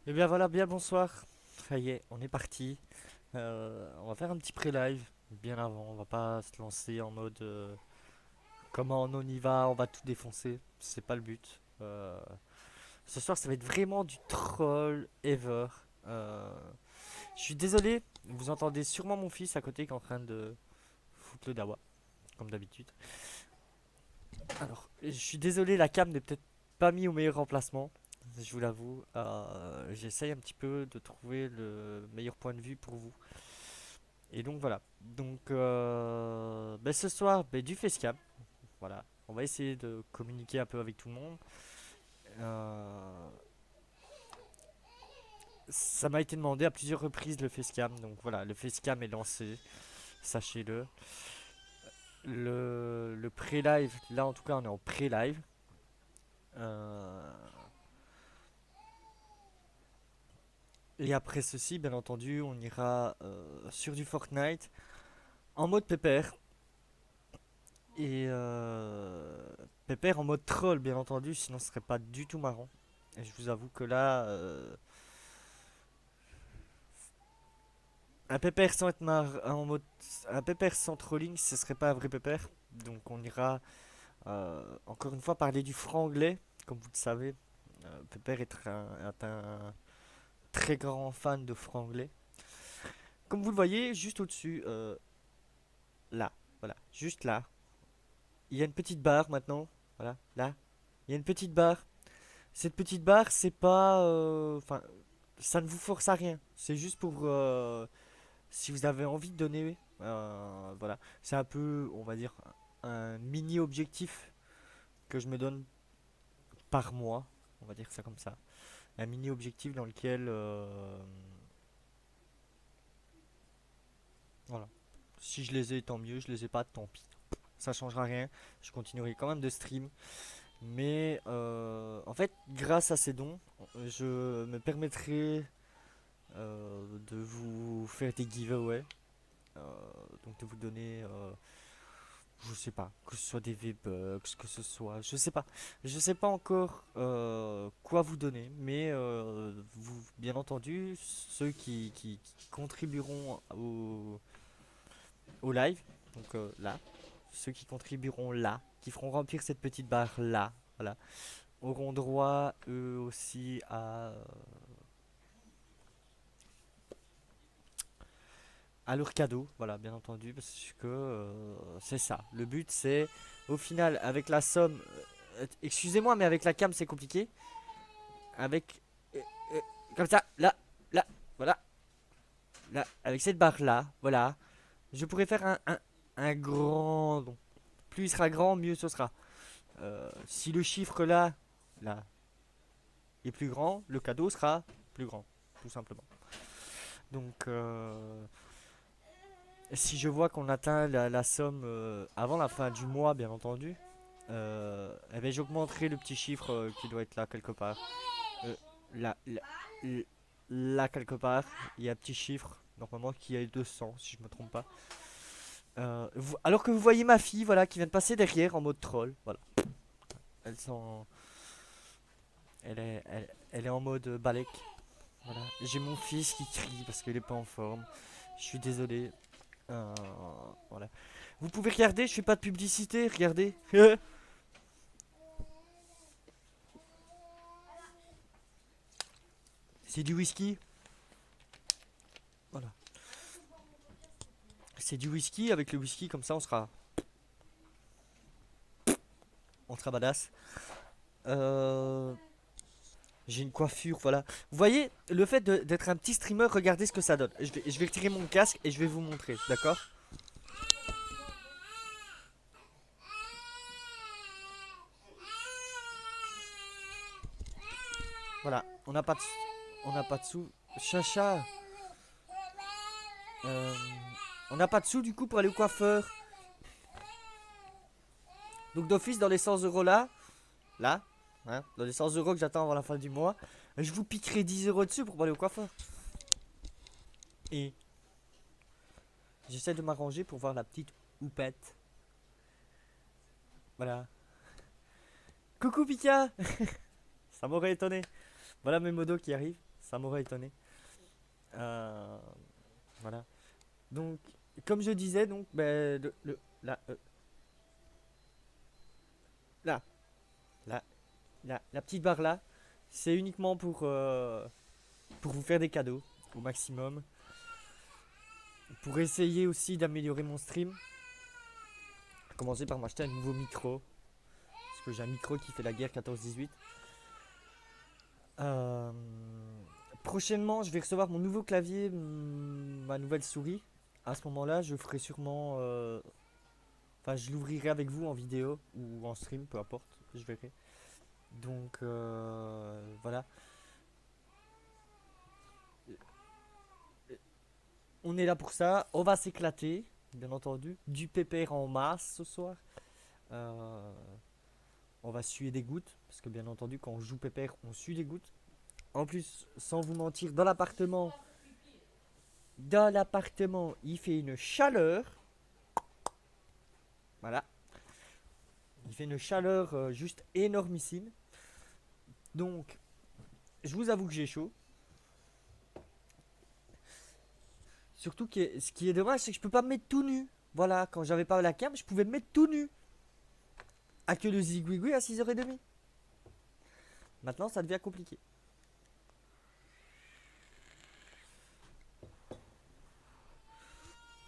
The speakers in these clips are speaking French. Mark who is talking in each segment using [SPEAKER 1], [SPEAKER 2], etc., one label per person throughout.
[SPEAKER 1] Et bien voilà, bien bonsoir. Ça y est, on est parti. On va faire un petit pré-live bien avant. On va pas se lancer en mode comment on y va, on va tout défoncer. C'est pas le but. Ce soir, ça va être vraiment du troll ever. Euh, je suis désolé, vous entendez sûrement mon fils à côté qui est en train de foutre le dawa, comme d'habitude. Alors, je suis désolé, la cam n'est peut-être pas mise au meilleur emplacement. Je vous l'avoue, j'essaye un petit peu de trouver le meilleur point de vue pour vous. Et donc voilà. Donc ben, ce soir, ben, du facecam. Voilà. On va essayer de communiquer un peu avec tout le monde. Euh, Ça m'a été demandé à plusieurs reprises le facecam. Donc voilà, le facecam est lancé. Sachez-le. Le pré-live, là en tout cas on est en pré-live. Euh, et après ceci, bien entendu, on ira sur du Fortnite en mode pépère. Et pépère en mode troll, bien entendu, sinon ce serait pas du tout marrant. Et je vous avoue que là, un pépère sans être en mode. Un pépère sans trolling, ce serait pas un vrai pépère. Donc on ira encore une fois parler du franglais, comme vous le savez. Pépère est un très grand fan de franglais. Comme vous le voyez, juste au-dessus, là, voilà, juste là, il y a une petite barre maintenant. Voilà, là, il y a une petite barre. Cette petite barre, c'est pas. Enfin, ça ne vous force à rien. C'est juste pour. Si vous avez envie de donner. Voilà. C'est un peu, on va dire, un mini objectif que je me donne par mois. On va dire ça comme ça. Un mini objectif dans lequel. Voilà. Si je les ai, tant mieux. Je les ai pas, tant pis. Ça changera rien. Je continuerai quand même de stream. Mais en fait, grâce à ces dons, je me permettrai de vous faire des giveaways. Euh, donc de vous donner, je sais pas, que ce soit des V-Bucks, que ce soit, je sais pas encore quoi vous donner, mais vous, bien entendu, ceux qui contribueront au live, donc là, ceux qui contribueront là, qui feront remplir cette petite barre là, voilà, auront droit eux aussi à leur cadeau, voilà, bien entendu, parce que c'est ça. Le but, c'est, au final, avec la somme, excusez-moi, mais avec la cam, c'est compliqué. Avec, euh, euh, comme ça, là, là, voilà, là, avec cette barre-là, voilà, je pourrais faire un grand don. Plus il sera grand, mieux ce sera. Si le chiffre là, est plus grand, le cadeau sera plus grand, tout simplement. Donc, si je vois qu'on atteint la somme avant la fin du mois, bien entendu, eh ben, j'augmenterai le petit chiffre qui doit être là quelque part. Euh, là, là, là, quelque part, il y a un petit chiffre, normalement qui est 200, si je me trompe pas. Alors que vous voyez ma fille, voilà, qui vient de passer derrière en mode troll, voilà. Elle, s'en- elle est en mode balèque. Voilà. J'ai mon fils qui crie parce qu'il est pas en forme. Je suis désolé. Euh, voilà. Vous pouvez regarder, je fais pas de publicité, regardez. C'est du whisky. Voilà. C'est du whisky, avec le whisky comme ça on sera badass. Euh, j'ai une coiffure, voilà. Vous voyez, le fait d'être un petit streamer, regardez ce que ça donne. Je vais retirer mon casque et je vais vous montrer, d'accord? Voilà, on n'a pas de sous. Chacha, euh, on n'a pas de sous du coup pour aller au coiffeur. Donc d'office dans les 100 euros là, hein, dans les 100 euros que j'attends avant la fin du mois, je vous piquerai 10 euros dessus pour aller au coiffeur. Et j'essaie de m'arranger pour voir la petite houppette. Voilà. Coucou Pika. Ça m'aurait étonné. Voilà mes modos qui arrivent. ça m'aurait étonné. Euh, voilà. Donc, comme je disais, donc, ben, là, là, la petite barre là, c'est uniquement pour vous faire des cadeaux au maximum. Pour essayer aussi d'améliorer mon stream. Commencer par m'acheter un nouveau micro. Parce que j'ai un micro qui fait la guerre 14-18. Euh, Prochainement, je vais recevoir mon nouveau clavier, ma nouvelle souris. À ce moment-là, je ferai sûrement. Enfin, je l'ouvrirai avec vous en vidéo ou en stream, peu importe. Je verrai. Donc, voilà. On est là pour ça. On va s'éclater, bien entendu. Du pépère en masse ce soir. Euh, on va suer des gouttes. Parce que, bien entendu, quand on joue pépère, on sue des gouttes. En plus, sans vous mentir, dans l'appartement, il fait une chaleur. Voilà. Il fait une chaleur juste énormissime. Donc, je vous avoue que j'ai chaud. Surtout que ce qui est dommage, c'est que je peux pas me mettre tout nu. Voilà, quand j'avais pas la cam, je pouvais me mettre tout nu. À que le zigouigoui à 6h30. Maintenant, ça devient compliqué.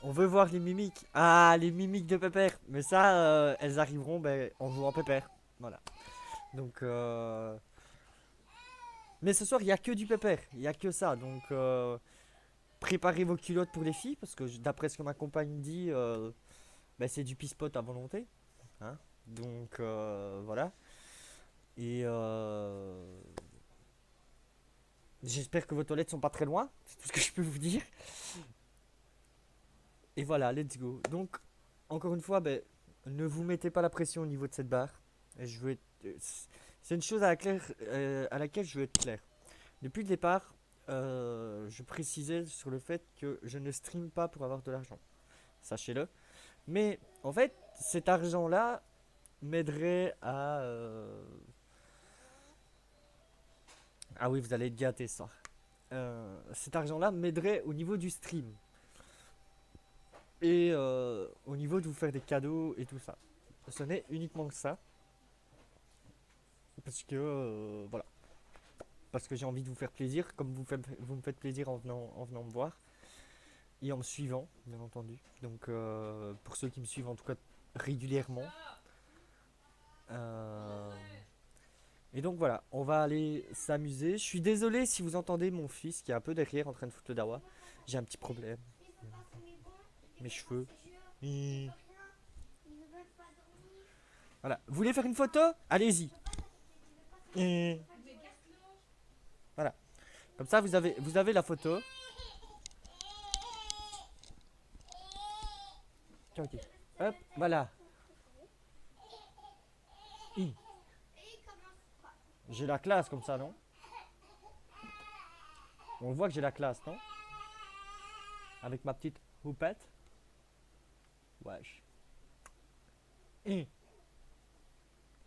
[SPEAKER 1] On veut voir les mimiques. Ah, les mimiques de Pépère. Mais ça, elles arriveront ben, en jouant Pépère. Voilà. Donc, mais ce soir, il n'y a que du Pépère. Il n'y a que ça. Donc, préparez vos culottes pour les filles. Parce que d'après ce que ma compagne dit, ben, c'est du pispote à volonté. Hein. Donc, voilà. Et j'espère que vos toilettes sont pas très loin. C'est tout ce que je peux vous dire. Et voilà, let's go. Donc, encore une fois, ben, ne vous mettez pas la pression au niveau de cette barre. Je veux c'est une chose à laquelle je veux être clair. Depuis le départ, je précisais sur le fait que je ne stream pas pour avoir de l'argent. Sachez-le. Mais en fait, cet argent-là m'aiderait à... Ah oui, vous allez être gâtés ça. Cet argent-là m'aiderait au niveau du stream. Et au niveau de vous faire des cadeaux et tout ça. Ce n'est uniquement que ça. Parce que voilà. Parce que j'ai envie de vous faire plaisir, comme vous me faites plaisir en venant me voir. Et en me suivant, bien entendu. Donc pour ceux qui me suivent en tout cas régulièrement. Euh, et donc voilà, on va aller s'amuser. Je suis désolé si vous entendez mon fils qui est un peu derrière en train de foutre le dawa. J'ai un petit problème. Mes cheveux. Voilà. Vous voulez faire une photo? Allez-y. Voilà. Comme ça, vous avez la photo. Tiens, ok. Hop, voilà. J'ai la classe comme ça, non? On voit que j'ai la classe, non? Avec ma petite houppette. Wesh.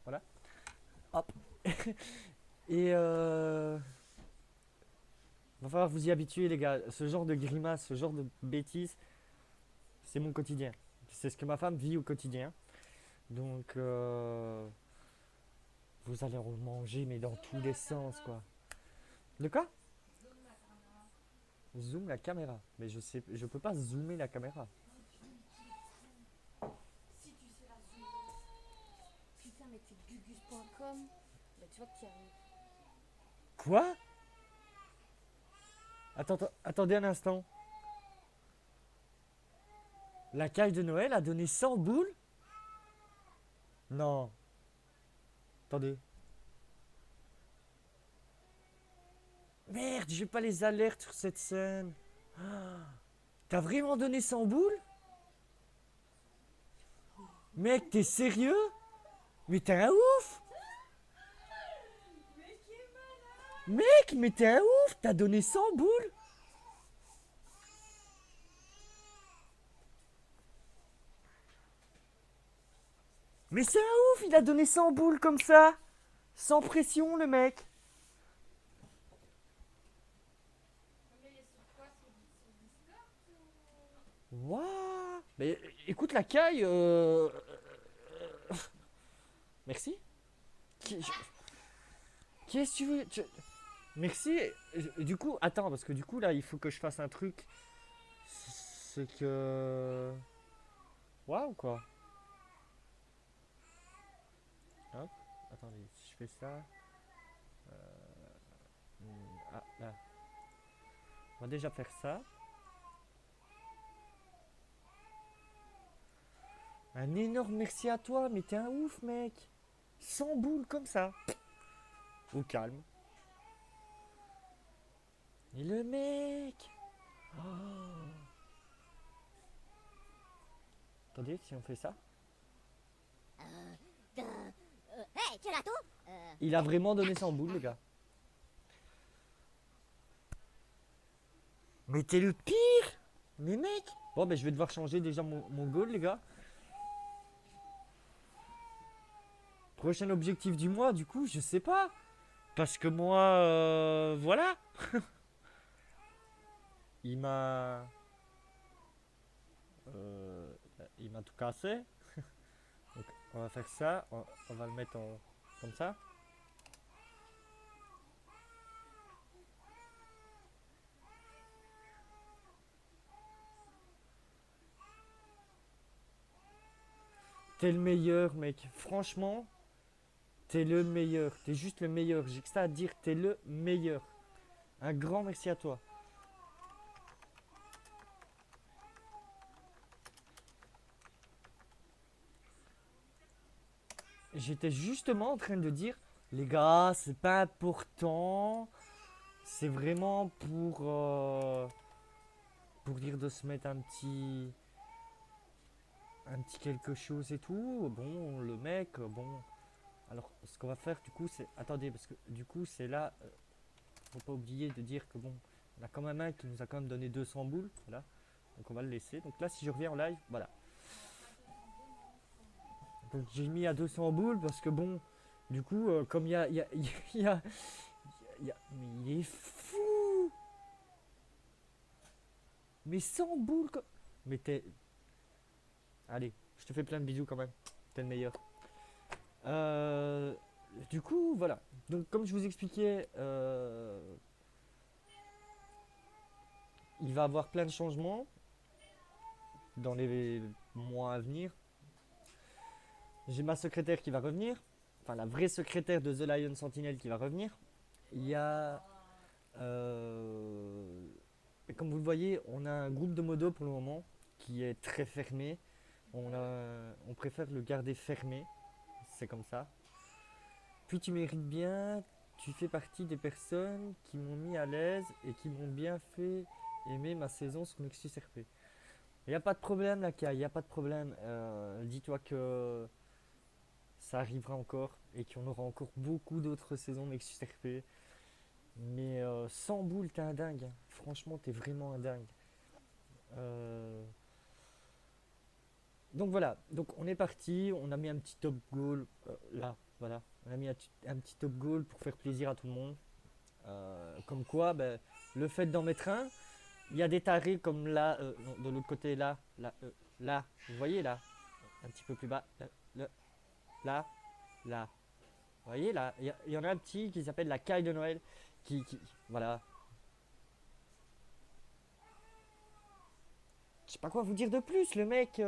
[SPEAKER 1] Voilà. Hop. Et va falloir vous y habituer, les gars. Ce genre de grimace, ce genre de bêtises, c'est mon quotidien. C'est ce que ma femme vit au quotidien. Donc, vous allez en manger, mais dans tous les sens, quoi. De quoi? Zoom la caméra. Mais je peux pas zoomer la caméra.
[SPEAKER 2] Si tu sais la zoomer. Putain, mais t'es gugus.com. Bah, tu vois que tu y arrives.
[SPEAKER 1] Quoi? Attendez un instant. La caille de Noël a donné 100 boules? Non. Attendez. Merde, j'ai pas les alertes sur cette scène. Ah, t'as vraiment donné 100 boules? Mec, t'es sérieux? Mais t'es un ouf! Mec, mais t'es un ouf! T'as donné 100 boules? Mais c'est un ouf, il a donné 100 boules comme ça! Sans pression, le mec! Waouh. Mais écoute la caille. Merci. Qui- je- Qu'est-ce que tu veux Merci. Du coup, attends, parce que du coup, là, il faut que je fasse un truc. C'est que. Waouh, quoi. Hop. Attendez, si je fais ça. Ah, là. On va déjà faire ça. Un énorme merci à toi, mais t'es un ouf, mec. 100 boules comme ça. Au calme. Et le mec. Oh. Attendez, si on fait ça.
[SPEAKER 2] Hey, Kerato.
[SPEAKER 1] Il a vraiment donné 100 boules, le gars. Mais t'es le pire. Mais mec. Bon, ben je vais devoir changer déjà mon goal, les gars. Prochain objectif du mois, du coup, je sais pas. Parce que moi, voilà. Il m'a. euh, il m'a tout cassé. Donc, on va faire ça. On va le mettre comme ça. T'es le meilleur, mec. Franchement, t'es le meilleur. T'es juste le meilleur. J'ai que ça à dire. T'es le meilleur. Un grand merci à toi. J'étais justement en train de dire, les gars, c'est pas important. C'est vraiment pour dire de se mettre un petit quelque chose et tout. Bon, le mec, bon. Alors, ce qu'on va faire, du coup, c'est. Attendez, parce que du coup, c'est là. Faut pas oublier de dire que bon, on a quand même un qui nous a quand même donné 200 boules. Voilà. Donc, on va le laisser. Donc là, si je reviens en live, voilà. Donc, j'ai mis à 200 boules parce que bon, du coup, comme il y a- mais il est fou. Mais 100 boules. Mais t'es. Allez, je te fais plein de bisous quand même. T'es le meilleur. Euh, du coup, voilà. Donc, comme je vous expliquais, il va y avoir plein de changements dans les mois à venir. J'ai ma secrétaire qui va revenir. Enfin, la vraie secrétaire de The Lion Sentinel qui va revenir. Il y a. Comme vous le voyez, on a un groupe de modos pour le moment qui est très fermé. On préfère le garder fermé. C'est comme ça. Puis tu mérites bien, tu fais partie des personnes qui m'ont mis à l'aise et qui m'ont bien fait aimer ma saison sur Nexus RP. Il n'y a pas de problème, la Kai, il n'y a pas de problème. Dis-toi que ça arrivera encore et qu'il y en aura encore beaucoup d'autres saisons Nexus RP. Mais sans boule, t'es un dingue, hein. Franchement, t'es vraiment un dingue. Euh, Donc voilà, donc on est parti, on a mis un petit top goal là, voilà. On a mis un petit top goal pour faire plaisir à tout le monde. Comme quoi, ben, le fait d'en mettre un, il y a des tarés comme là, non, de l'autre côté là, là, vous voyez là, un petit peu plus bas, là, là. Vous voyez là, il y en a un petit qui s'appelle la caille de Noël, voilà. Je sais pas quoi vous dire de plus, le mec,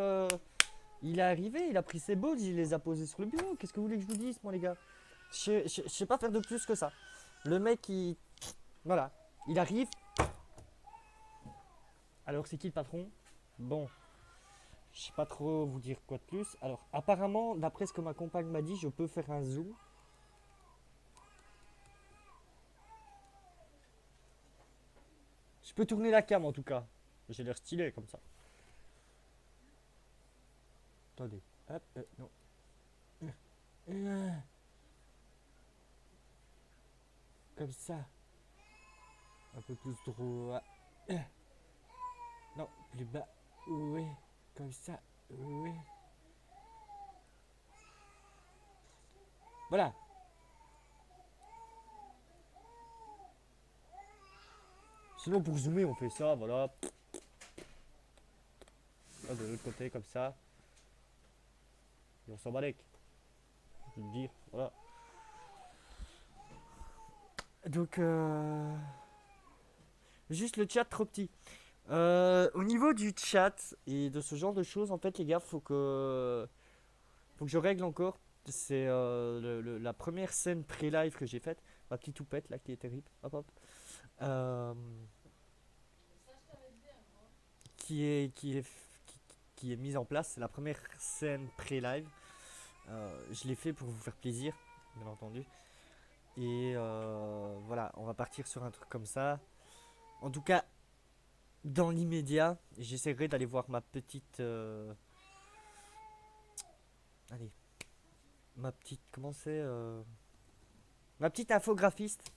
[SPEAKER 1] il est arrivé, il a pris ses balls, il les a posés sur le bureau. Qu'est-ce que vous voulez que je vous dise, moi les gars? Je sais pas faire de plus que ça. Le mec, voilà, il arrive. Alors, c'est qui le patron? Bon, je sais pas trop vous dire quoi de plus. Alors, apparemment, d'après ce que ma compagne m'a dit, je peux faire un zoom. Je peux tourner la cam en tout cas. J'ai l'air stylé comme ça. Attendez. Hop, non. Euh, Comme ça. Un peu plus droit. Non, plus bas. Oui. Comme ça. Oui. Voilà. Sinon, pour zoomer, on fait ça, voilà. de l'autre côté comme ça. Et on s'en balèque. Je peux le dire, voilà. Donc, juste le chat trop petit. Au niveau du chat et de ce genre de choses, en fait, les gars, faut que je règle encore. C'est la première scène pré-live que j'ai faite. Ma petite toupette là qui est terrible. Hop hop. Euh, qui est mise en place. C'est la première scène pré-live. Je l'ai fait pour vous faire plaisir, bien entendu. Et voilà, on va partir sur un truc comme ça. En tout cas, dans l'immédiat, j'essaierai d'aller voir ma petite. Allez, ma petite. Comment c'est ma petite infographiste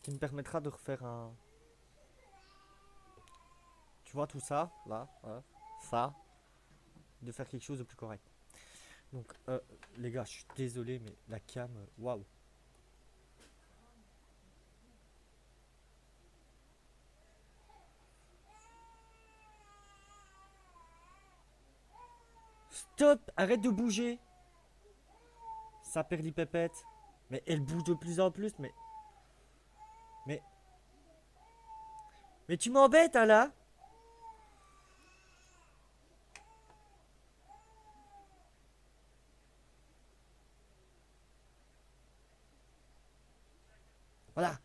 [SPEAKER 1] qui me permettra de refaire un. Tu vois tout ça, là, voilà, ça, de faire quelque chose de plus correct. Donc, les gars, je suis désolé, mais la cam, waouh. Stop, arrête de bouger. Ça perd les pépettes. Mais elle bouge de plus en plus, mais, mais tu m'embêtes, hein, là. Voilà.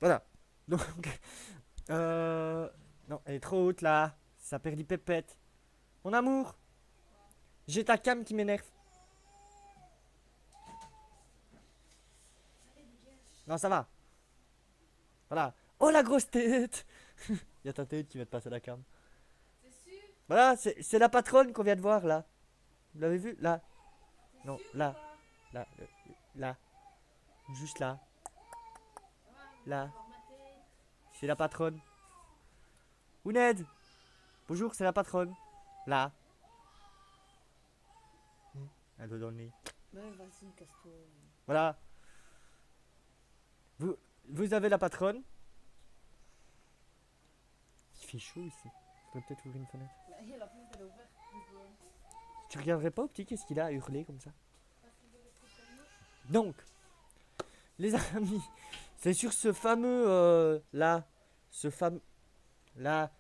[SPEAKER 1] Voilà. Donc, non, elle est trop haute, là. Ça perd les pépettes. Mon amour, j'ai ta cam qui m'énerve. Non, ça va. Voilà. Oh, la grosse tête. Il y a ta tête qui va te passer la cam.
[SPEAKER 2] C'est sûr?
[SPEAKER 1] Voilà, c'est la patronne qu'on vient de voir, là. Vous l'avez vu? Là.
[SPEAKER 2] C'est
[SPEAKER 1] Non,
[SPEAKER 2] sûr ou
[SPEAKER 1] là.
[SPEAKER 2] pas?
[SPEAKER 1] Là. Là. Juste là.
[SPEAKER 2] Ça va, on va
[SPEAKER 1] Là.
[SPEAKER 2] voir ma tête.
[SPEAKER 1] C'est la patronne. Ouned. Bonjour, c'est la patronne. Là. Un doigt dans le nez.
[SPEAKER 2] Ouais, vas-y, casse-toi.
[SPEAKER 1] Voilà. Vous, vous avez la patronne. Il fait chaud ici. Faudrait peut-être ouvrir une fenêtre.
[SPEAKER 2] Bah, la porte elle est ouverte.
[SPEAKER 1] Tu regarderais pas au petit qu'est-ce qu'il a à hurler comme ça?
[SPEAKER 2] Parce qu'il veut rester comme nous.
[SPEAKER 1] Donc, les amis, c'est sur ce fameux là, ce fameux là,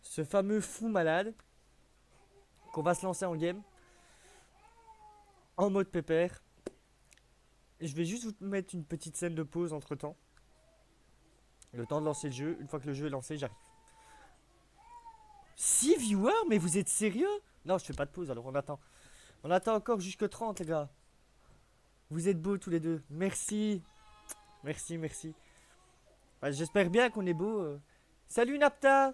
[SPEAKER 1] ce fameux fou malade qu'on va se lancer en game en mode pépère. Je vais juste vous mettre une petite scène de pause entre temps. Le temps de lancer le jeu. Une fois que le jeu est lancé, j'arrive. 6 viewers, mais vous êtes sérieux? Non, je fais pas de pause, alors on attend. On attend encore jusque 30, les gars. Vous êtes beaux tous les deux. Merci. Merci, merci. Ouais, j'espère bien qu'on est beaux. Salut Napta.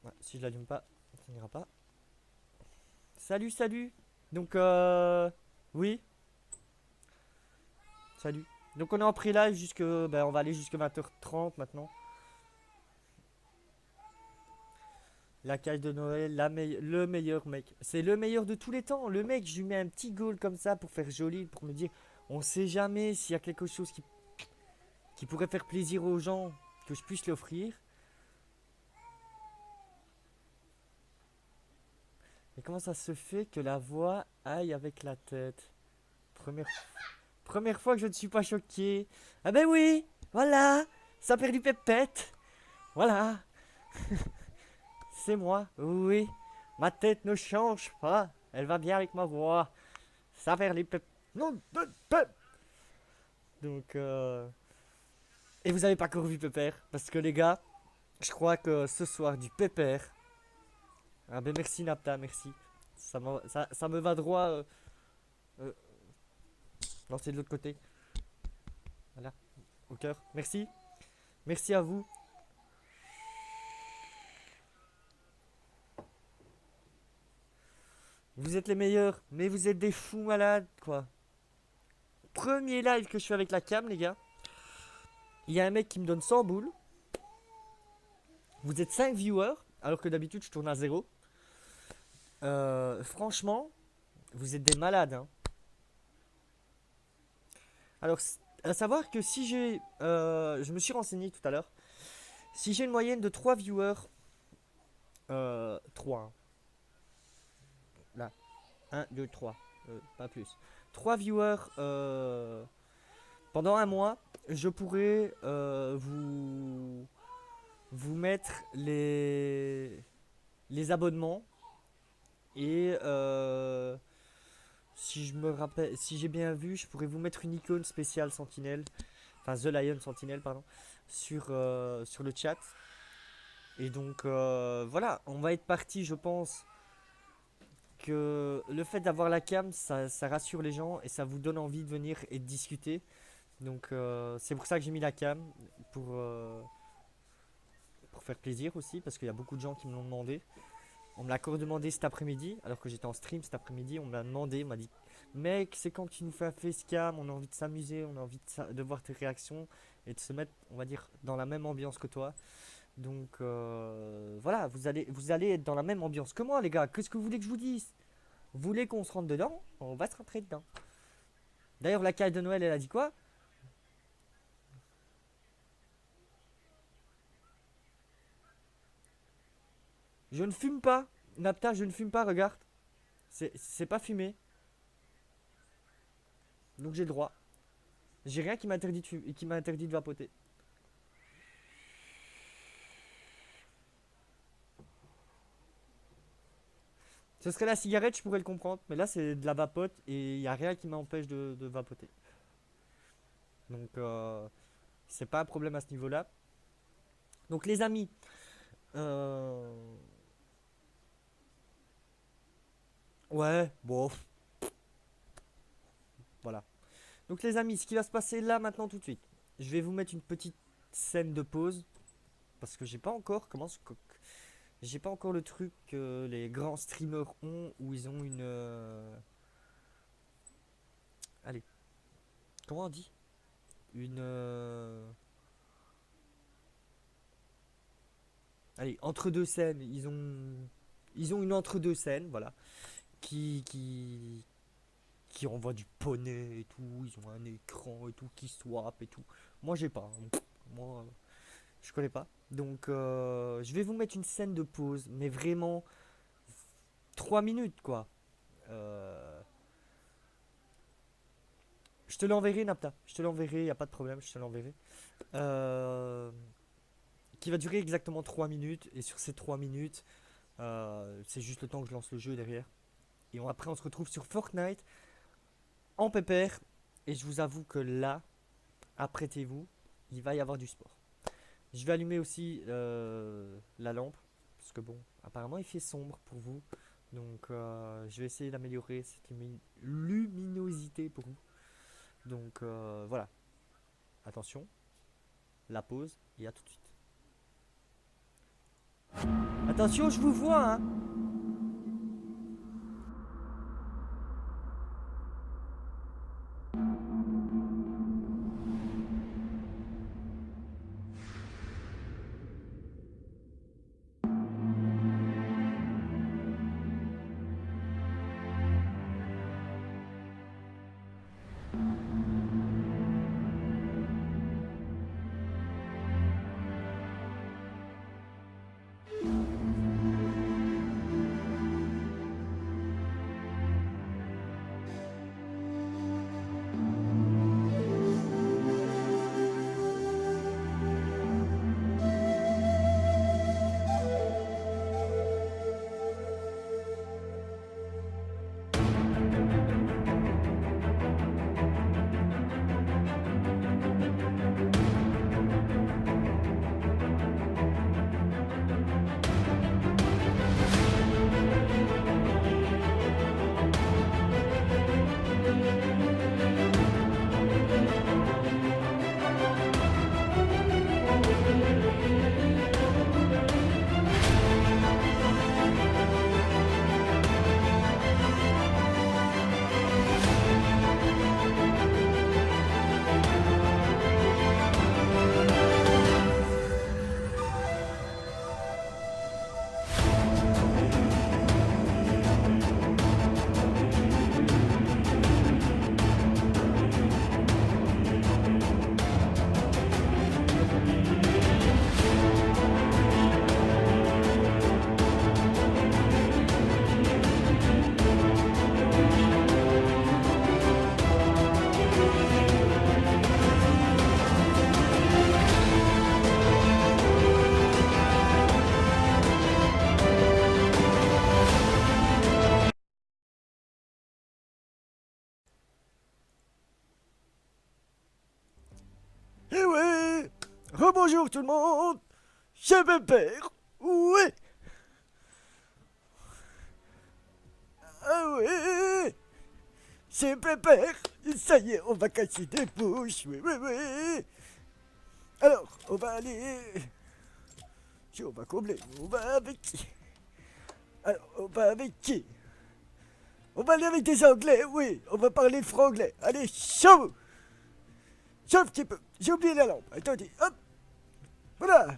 [SPEAKER 1] Ouais, si je l'allume pas, ça n'ira pas. Salut, salut. Donc, oui. Salut. Donc, on est en pré-live jusque. Ben, on va aller jusque 20h30 maintenant. La cage de Noël, le meilleur mec. C'est le meilleur de tous les temps. Le mec, je lui mets un petit goal comme ça pour faire joli, pour me dire on sait jamais s'il y a quelque chose qui pourrait faire plaisir aux gens, que je puisse l'offrir. Et comment ça se fait que la voix aille avec la tête? Première fois que je ne suis pas choqué. Ah ben oui, voilà, ça perd du pépette. Voilà, c'est moi, oui. Ma tête ne change pas, elle va bien avec ma voix. Ça perd les pép... Non, de pép... Donc, et vous avez pas encore vu Pépère? Parce que les gars, je crois que ce soir du Pépère. Ah ben merci Napta, merci. Ça me va droit. Euh, non, c'est de l'autre côté. Voilà, au cœur. Merci. Merci à vous. Vous êtes les meilleurs, mais vous êtes des fous malades, quoi. Premier live que je fais avec la cam, les gars. Il y a un mec qui me donne 100 boules. Vous êtes 5 viewers, alors que d'habitude je tourne à 0. Franchement, vous êtes des malades, hein. Alors, À savoir que si j'ai... je me suis renseigné tout à l'heure. Si j'ai une moyenne de 3 viewers... 3, hein. Là. 1, 2, 3. Pas plus. 3 viewers pendant un mois, je pourrais vous mettre les abonnements. Et si je me rappelle, si j'ai bien vu, je pourrais vous mettre une icône spéciale Sentinelle, enfin The Lion Sentinelle, pardon, sur le chat. Et donc voilà, on va être parti, je pense que le fait d'avoir la cam, ça rassure les gens et ça vous donne envie de venir et de discuter. Donc c'est pour ça que j'ai mis la cam, pour, euh, pour faire plaisir aussi, parce qu'il y a beaucoup de gens qui me l'ont demandé. On me l'a encore demandé cet après-midi, alors que j'étais en stream cet après-midi. On me l'a demandé, on m'a dit, mec, c'est quand tu nous fais un facecam, on a envie de s'amuser, on a envie de voir tes réactions et de se mettre, on va dire, dans la même ambiance que toi. Donc voilà, vous allez être dans la même ambiance que moi, les gars. Qu'est-ce que vous voulez que je vous dise? Vous voulez qu'on se rentre dedans? On va se rentrer dedans. D'ailleurs, la caille de Noël, elle a dit quoi? Je ne fume pas. Napta, je ne fume pas, regarde. C'est pas fumé. Donc j'ai le droit. J'ai rien qui m'interdit de vapoter. Ce serait la cigarette, je pourrais le comprendre. Mais là, c'est de la vapote et il n'y a rien qui m'empêche de vapoter. Donc, c'est pas un problème à ce niveau-là. Donc, les amis, euh, ouais, bon, voilà. Donc, les amis, ce qui va se passer là, maintenant, tout de suite, je vais vous mettre une petite scène de pause. Parce que j'ai pas encore le truc que les grands streamers ont où ils ont une. Allez, comment on dit? Une. Allez, entre deux scènes, ils ont une entre deux scènes, voilà, qui qui qui envoie du poney et tout, ils ont un écran et tout qui swap et tout. Moi j'ai pas, hein. Moi je connais pas. Donc je vais vous mettre une scène de pause, mais vraiment 3 minutes quoi. Euh, je te l'enverrai Napta, je te l'enverrai, y a pas de problème, je te l'enverrai. Euh, qui va durer exactement 3 minutes et sur ces 3 minutes, c'est juste le temps que je lance le jeu derrière. Et après, on se retrouve sur Fortnite en pépère. Et je vous avoue que là, apprêtez-vous, il va y avoir du sport. Je vais allumer aussi la lampe. Parce que bon, apparemment, il fait sombre pour vous. Donc, je vais essayer d'améliorer cette luminosité pour vous. Donc, voilà. Attention, la pause et à tout de suite. Attention, je vous vois, hein. Rebonjour tout le monde. C'est Pépère. Oui. Ah oui. C'est Pépère. Ça y est, on va casser des bouches. Oui, oui, oui. Alors, on va aller... Si on va combler, on va avec qui? Alors, on va avec qui? On va aller avec des Anglais, oui. On va parler franglais. Allez, chauffe. Chauffe un petit peu. J'ai oublié la lampe. Attendez, hop. Voilà.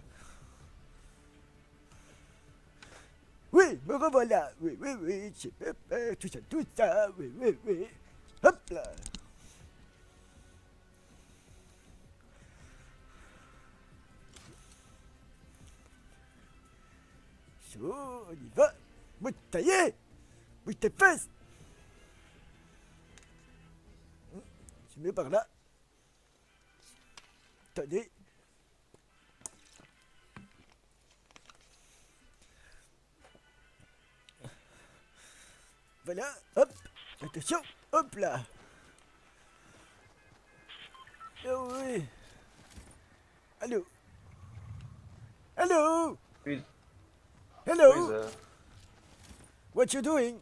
[SPEAKER 1] Oui, me revoilà. Oui, oui, oui. C'est Pépère, tout ça. Oui, oui, oui. Hop là. Chaud, on y va. Bouge ta taillée. Bouge tes fesses. Je mets par là. Attendez. Voilà, hop. Attention, hop là. Oh oui. Allô. Allô.
[SPEAKER 3] Who,
[SPEAKER 1] Hello.
[SPEAKER 3] who's
[SPEAKER 1] What you doing?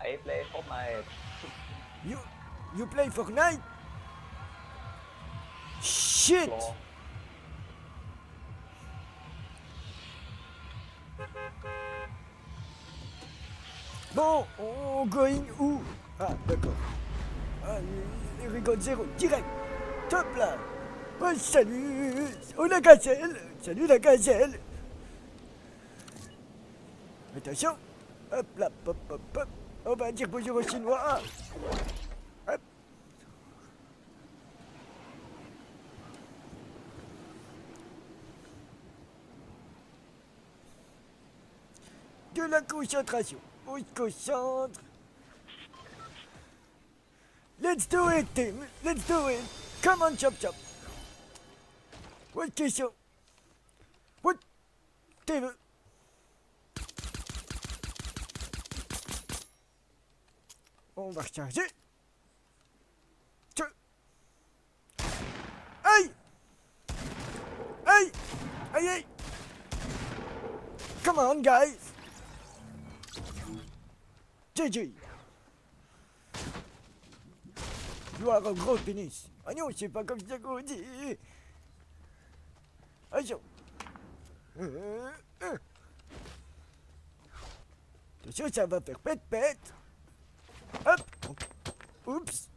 [SPEAKER 3] I play Fortnite.
[SPEAKER 1] You play Fortnite? Shit.
[SPEAKER 3] Bon.
[SPEAKER 1] Bon, on going où? Ah, d'accord. Ah, il rigole zéro, direct. Top là. Oh, salut. Oh, la gazelle. Salut la gazelle. Attention. Hop là, hop, hop, hop. On va dire bonjour aux Chinois. Hop. De la concentration. On se concentre. Let's do it, team. Let's do it. Come on, chop chop. What question? What? T'es veux? On va recharger. Aïe! Aïe! Aïe aïe! Come on, guys! GG! You are a gros pénis. Ah non, c'est pas comme ça qu'on dit. Attention. Attention, ça va faire pète-pète. Hop. Oups.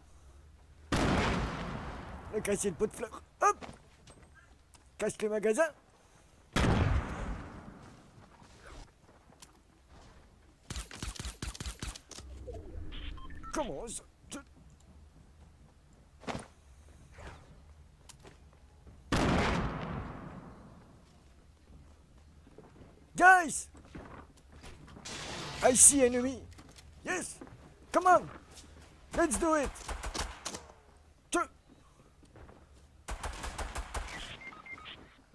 [SPEAKER 1] On a cassé le pot de fleurs. Hop. Casse le magasin. Commence. Guys! I see enemy. Yes! Come on! Let's do it!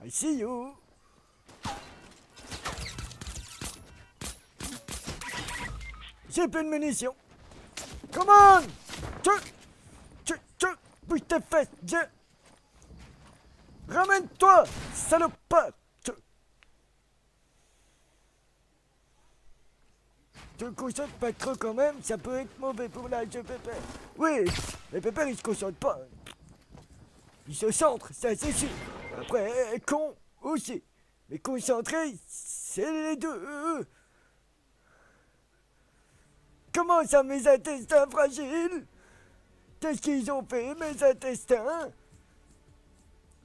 [SPEAKER 1] I see you! J'ai plus de munitions! Come on! Bouge tes fesses! Ramène-toi, salopard! Tu te concentres pas trop quand même, ça peut être mauvais pour l'âge de Pépère. Oui, mais Pépère il se concentre pas. Il se centre, ça c'est sûr. Après, con aussi. Mais concentré, c'est les deux. Comment ça, mes intestins fragiles? Qu'est-ce qu'ils ont fait, mes intestins?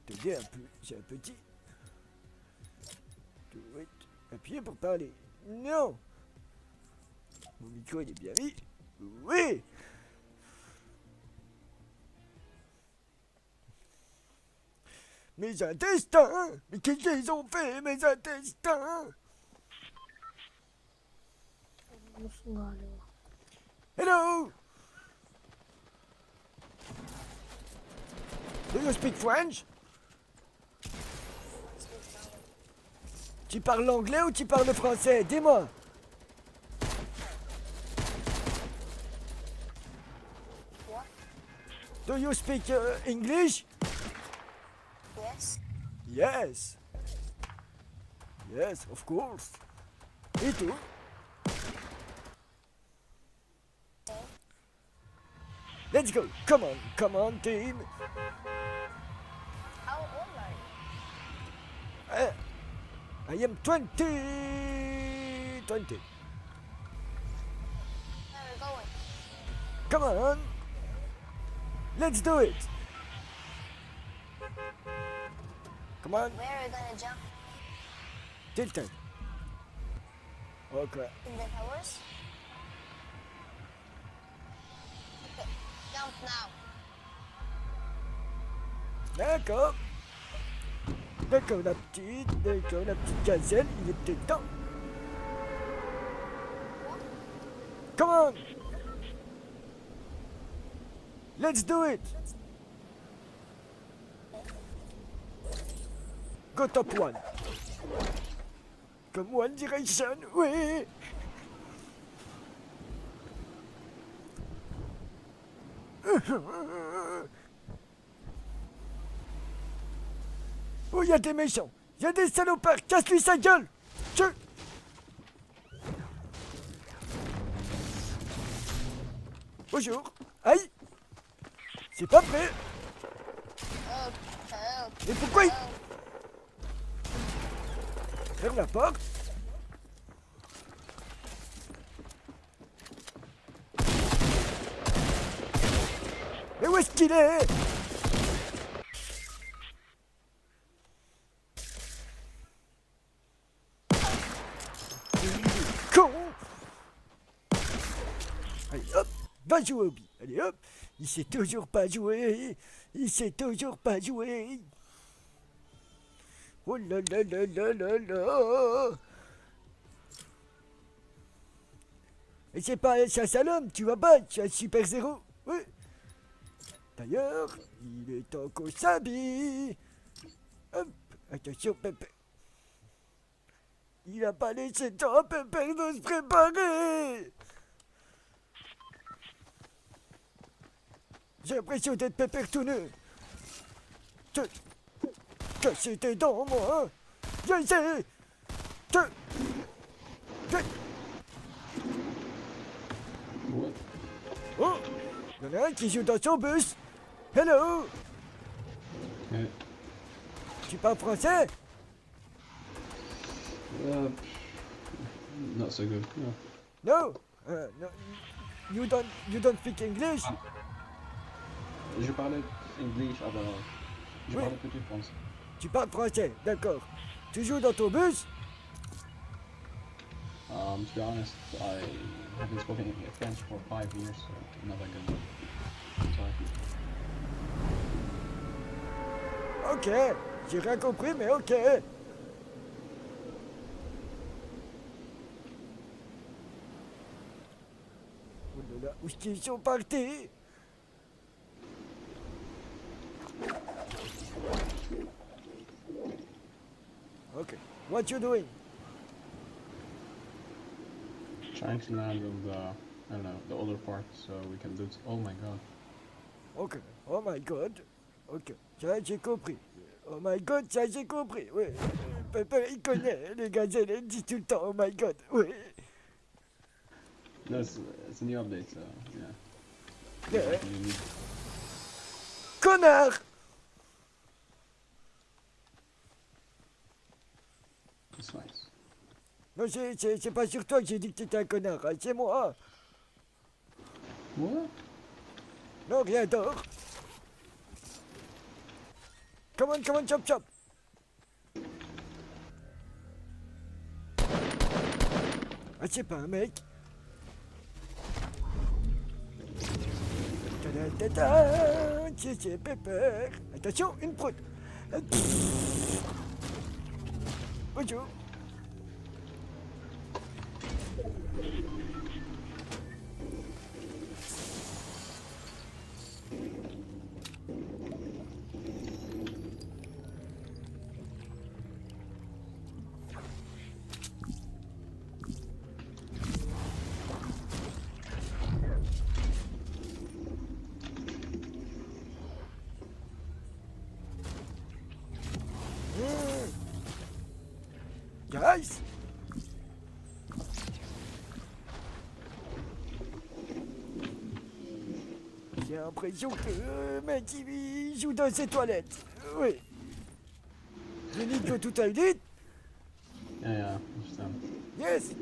[SPEAKER 1] Attendez un peu, j'ai un petit. Appuyez pour parler. Non. Mon micro il est bien mis. Oui. Mes intestins. Mais qu'est-ce qu'ils ont fait, mes intestins? Hello. Do you speak French? Tu parles l'anglais ou tu parles français? Dis-moi. Do you speak English?
[SPEAKER 4] Yes.
[SPEAKER 1] Yes. Yes, of course. Me too. Let's go. Come on, team.
[SPEAKER 4] How old are you?
[SPEAKER 1] I am 20. 20.
[SPEAKER 4] Where are we going?
[SPEAKER 1] Come on. Let's do it. Come on,
[SPEAKER 4] Where are we gonna jump?
[SPEAKER 1] tilted. Okay.
[SPEAKER 4] In the towers? Okay, jump now.
[SPEAKER 1] D'accord. D'accord, la petite gazelle, il était temps. Come on. Let's do it. Go top one. Comme One Direction, oui. Oh, y a des méchants. Y a des salopards. Casse-lui sa gueule. Bonjour. Aïe. C'est pas prêt.
[SPEAKER 4] Help, help,
[SPEAKER 1] Mais pourquoi il...
[SPEAKER 4] help.
[SPEAKER 1] Ferme la porte. Mais où est-ce qu'il est? Con. Allez hop, va jouer au bi. Allez hop, il sait toujours pas jouer. Il sait toujours pas jouer. Oh là là là là là là. Et c'est pas un chasse à l'homme, tu vas battre, tu as super zéro. Oui. D'ailleurs, il est en Kosabi. Hop, attention Pépé. Il a pas laissé temps à Pépé de se préparer. J'ai l'impression d'être Pépé tout nu. Casser tes dents, moi. Je sais. Oh, il y en a un qui joue dans son bus. Hello. Tu parles français?
[SPEAKER 5] Not so good. No.
[SPEAKER 1] No. No. You don't speak English?
[SPEAKER 5] Je parlais anglais avant. Je
[SPEAKER 1] Oui.
[SPEAKER 5] parlais petit français.
[SPEAKER 1] Tu parles français, d'accord. Tu joues dans ton bus?
[SPEAKER 5] To be honest, I haven't spoken French for 5 years, so I'm not that good. Sorry.
[SPEAKER 1] Ok. J'ai rien compris, mais ok. Oh là là, où est-ce qu'ils sont partis? Ok. What you doing?
[SPEAKER 5] Trying to land on the, I don't know, the other part so we can loot. Oh my god.
[SPEAKER 1] Ok. Oh my god. Ok. Ça, j'ai compris. Oh my god, ça, j'ai compris. Oui. Papa, il connaît. Les gazelles, ils disent tout le temps. Oh my god. Oui.
[SPEAKER 5] No, it's a new update, so yeah.
[SPEAKER 1] Yeah.
[SPEAKER 5] Like, you need-
[SPEAKER 1] Connard!
[SPEAKER 5] It's nice.
[SPEAKER 1] Non, c'est pas sur toi que j'ai dit que t'étais un connard. Hein. C'est moi.
[SPEAKER 5] What?
[SPEAKER 1] Non, rien d'autre. Come on, chop, chop. Ah, c'est pas un mec. Ta-da-ta-ta, c'est Pepper. Attention, une proute. Bonjour.
[SPEAKER 6] Nice. J'ai l'impression que mec il joue dans ses toilettes. Oui. You need go to toilet?
[SPEAKER 5] Yeah, understand.
[SPEAKER 6] Yes.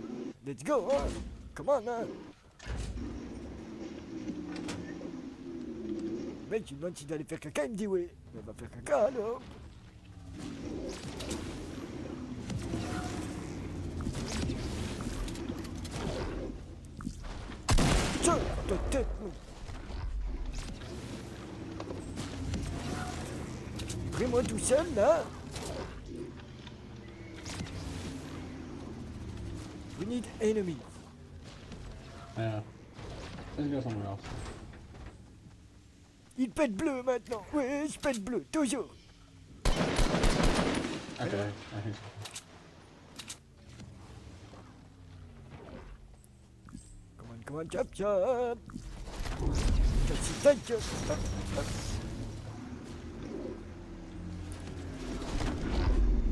[SPEAKER 6] Let's go, hein. Come on, hein. Mec, tu me demandes s'il allait faire caca, il me dit oui. Mais va faire caca alors. Tiens, ta tête, mon. Pris-moi tout seul, là. We need enemies.
[SPEAKER 5] Yeah. Let's go somewhere else.
[SPEAKER 6] Il pète bleu maintenant. Oui, je pète bleu, toujours.
[SPEAKER 5] Okay, I think so.
[SPEAKER 6] Come on, chop, chop. Chop.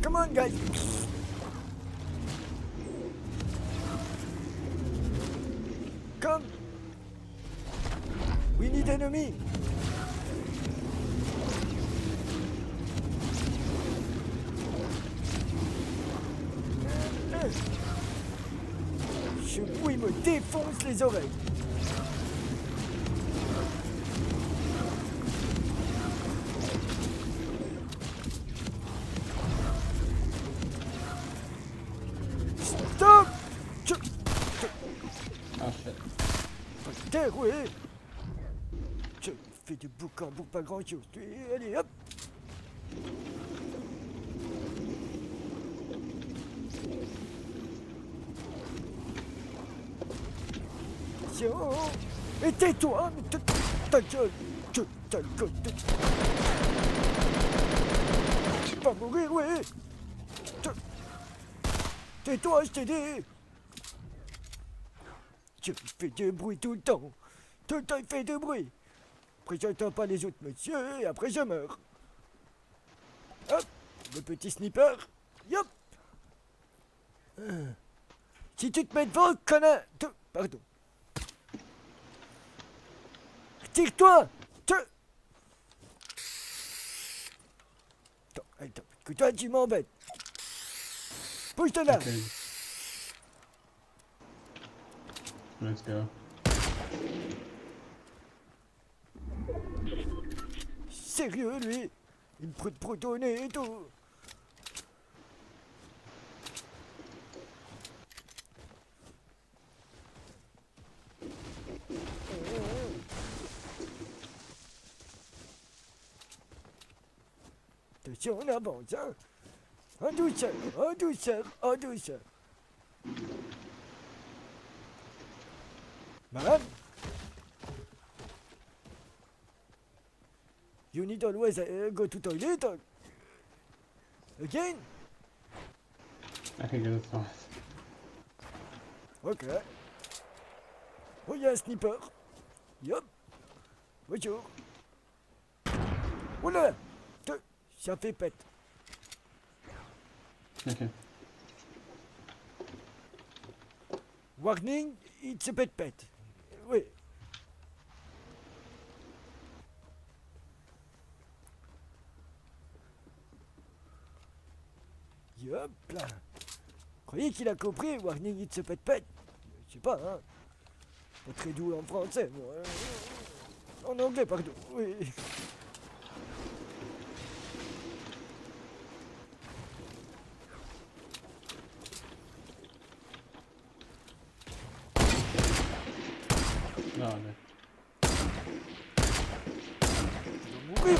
[SPEAKER 6] Come on, guys. Come. We need enemy. Ce bruit me défonce les oreilles. Stop!
[SPEAKER 5] Oh shit.
[SPEAKER 6] Terre, oui. Je fais du boucan pour pas grand chose. Allez, hop. Attention. Et tais-toi, mais ta gueule. Ta gueule. Tu vas mourir, oui. Tais-toi, je t'ai dit. Je fais du bruit tout le temps. Tout le temps, il fait du bruit. Après, j'entends pas les autres messieurs, et après, je meurs. Hop, le petit sniper. Yop. Si tu te mets devant, connard. Pardon. Tire-toi. Attends, que toi, tu m'embêtes. Bouge-toi là.
[SPEAKER 5] Okay. Let's go.
[SPEAKER 6] Sérieux, lui? Il me protonner et tout. Attention, on avance, hein. En douceur, en douceur, en douceur. Madame? You need always go to toilet again?
[SPEAKER 5] I can get it fast.
[SPEAKER 6] Ok. Oh, il y a un sniper. Yup. Bonjour. Oula! Ça fait pète.
[SPEAKER 5] Okay.
[SPEAKER 6] Warning, il se pète. Oui. Hop là. Croyez qu'il a compris, warning, il se pète. Je sais pas, hein. Pas très doux en français, moi. En anglais, pardon. Oui.
[SPEAKER 5] No, no.
[SPEAKER 6] Oui.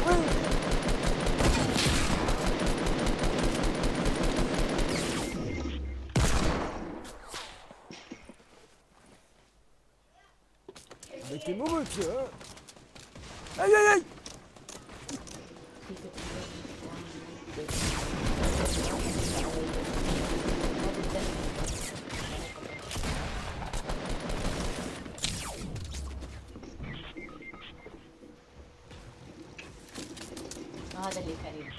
[SPEAKER 6] Mais t'es mauvais, pied, hein. Aïe.
[SPEAKER 2] هذا اللي كريم